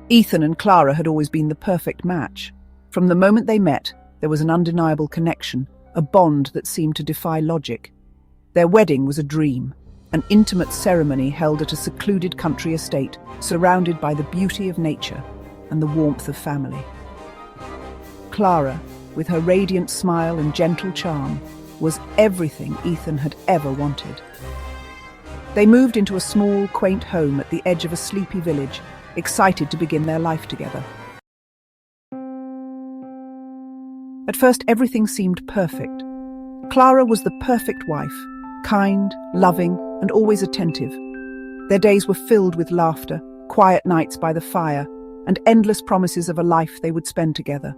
Ethan and Clara had always been the perfect match. From the moment they met, there was an undeniable connection, a bond that seemed to defy logic. Their wedding was a dream, an intimate ceremony held at a secluded country estate, surrounded by the beauty of nature and the warmth of family. Clara, with her radiant smile and gentle charm, was everything Ethan had ever wanted. They moved into a small, quaint home at the edge of a sleepy village, excited to begin their life together. At first, everything seemed perfect. Clara was the perfect wife, kind, loving, and always attentive. Their days were filled with laughter, quiet nights by the fire, and endless promises of a life they would spend together.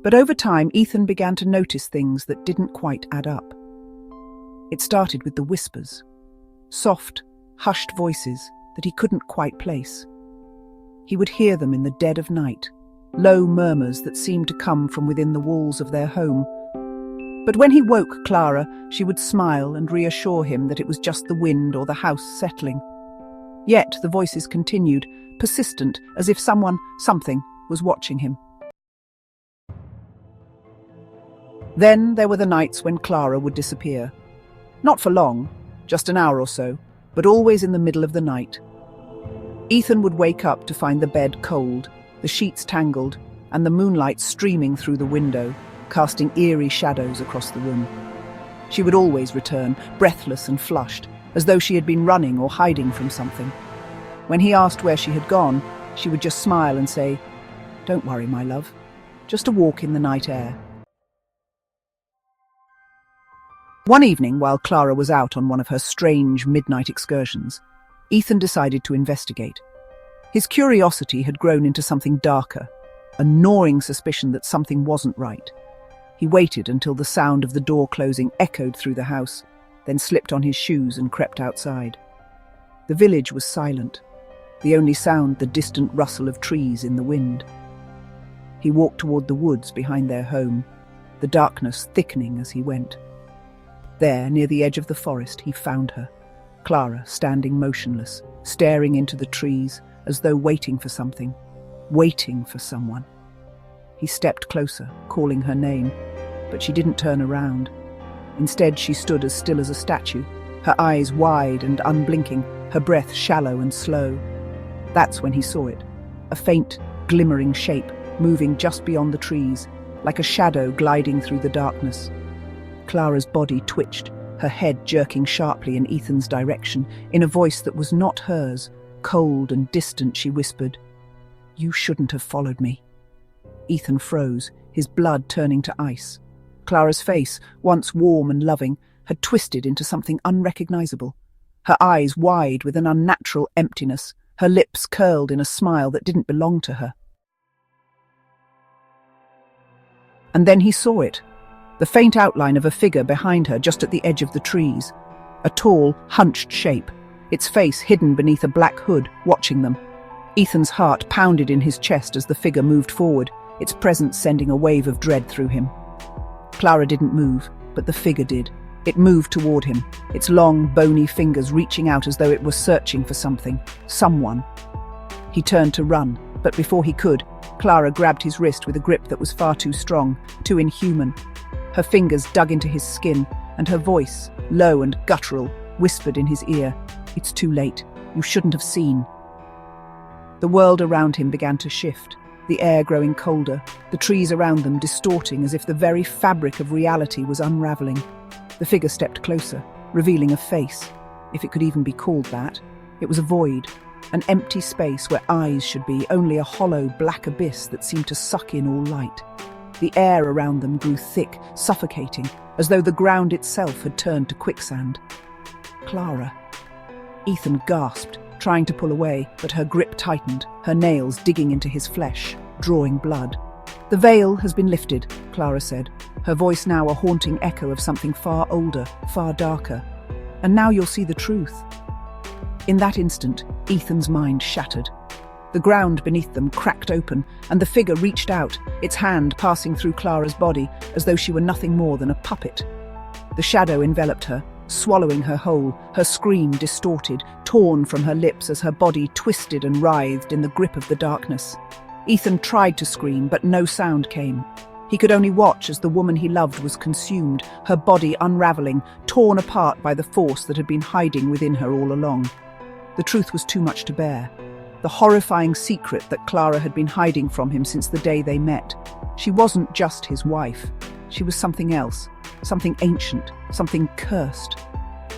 But over time, Ethan began to notice things that didn't quite add up. It started with the whispers, soft, hushed voices that he couldn't quite place. He would hear them in the dead of night, low murmurs that seemed to come from within the walls of their home. But when he woke Clara, she would smile and reassure him that it was just the wind or the house settling. Yet the voices continued, persistent, as if something was watching him. Then there were the nights when Clara would disappear. Not for long, just an hour or so, but always in the middle of the night. Ethan would wake up to find the bed cold, the sheets tangled, and the moonlight streaming through the window, casting eerie shadows across the room. She would always return, breathless and flushed, as though she had been running or hiding from something. When he asked where she had gone, she would just smile and say, "Don't worry, my love. Just a walk in the night air." One evening, while Clara was out on one of her strange midnight excursions, Ethan decided to investigate. His curiosity had grown into something darker, a gnawing suspicion that something wasn't right. He waited until the sound of the door closing echoed through the house, then slipped on his shoes and crept outside. The village was silent, the only sound the distant rustle of trees in the wind. He walked toward the woods behind their home, the darkness thickening as he went. There, near the edge of the forest, he found her, Clara, standing motionless, staring into the trees as though waiting for something, waiting for someone. He stepped closer, calling her name, but she didn't turn around. Instead, she stood as still as a statue, her eyes wide and unblinking, her breath shallow and slow. That's when he saw it, a faint, glimmering shape moving just beyond the trees, like a shadow gliding through the darkness. Clara's body twitched, her head jerking sharply in Ethan's direction. In a voice that was not hers, cold and distant, she whispered, "You shouldn't have followed me." Ethan froze, his blood turning to ice. Clara's face, once warm and loving, had twisted into something unrecognizable. Her eyes wide with an unnatural emptiness, her lips curled in a smile that didn't belong to her. And then he saw it. The faint outline of a figure behind her just at the edge of the trees. A tall, hunched shape, its face hidden beneath a black hood, watching them. Ethan's heart pounded in his chest as the figure moved forward, its presence sending a wave of dread through him. Clara didn't move, but the figure did. It moved toward him, its long, bony fingers reaching out as though it were searching for something, someone. He turned to run, but before he could, Clara grabbed his wrist with a grip that was far too strong, too inhuman. Her fingers dug into his skin, and her voice, low and guttural, whispered in his ear, "It's too late. You shouldn't have seen." The world around him began to shift, the air growing colder, the trees around them distorting as if the very fabric of reality was unraveling. The figure stepped closer, revealing a face, if it could even be called that. It was a void, an empty space where eyes should be, only a hollow black abyss that seemed to suck in all light. The air around them grew thick, suffocating, as though the ground itself had turned to quicksand. Clara. Ethan gasped, trying to pull away, but her grip tightened, her nails digging into his flesh, drawing blood. "The veil has been lifted," Clara said, her voice now a haunting echo of something far older, far darker. "And now you'll see the truth." In that instant, Ethan's mind shattered. The ground beneath them cracked open, and the figure reached out, its hand passing through Clara's body as though she were nothing more than a puppet. The shadow enveloped her, swallowing her whole, her scream distorted, torn from her lips as her body twisted and writhed in the grip of the darkness. Ethan tried to scream, but no sound came. He could only watch as the woman he loved was consumed, her body unraveling, torn apart by the force that had been hiding within her all along. The truth was too much to bear. The horrifying secret that Clara had been hiding from him since the day they met. She wasn't just his wife. She was something else, something ancient, something cursed.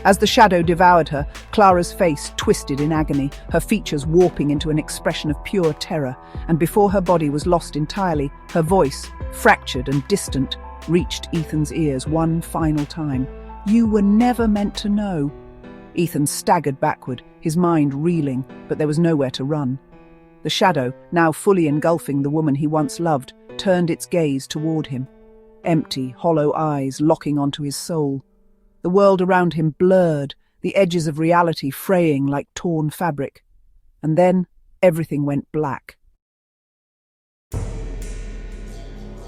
As the shadow devoured her, Clara's face twisted in agony, her features warping into an expression of pure terror, and before her body was lost entirely, her voice, fractured and distant, reached Ethan's ears one final time. "You were never meant to know." Ethan staggered backward, his mind reeling, but there was nowhere to run. The shadow, now fully engulfing the woman he once loved, turned its gaze toward him. Empty, hollow eyes locking onto his soul. The world around him blurred, the edges of reality fraying like torn fabric. And then everything went black.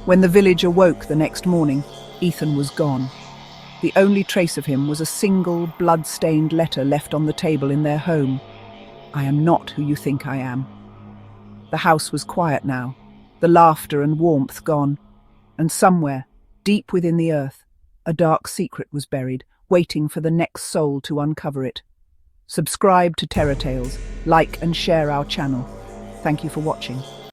When the village awoke the next morning, Ethan was gone. The only trace of him was a single, blood-stained letter left on the table in their home. "I am not who you think I am." The house was quiet now, the laughter and warmth gone. And somewhere, deep within the earth, a dark secret was buried, waiting for the next soul to uncover it. Subscribe to Terror Tales, like and share our channel. Thank you for watching.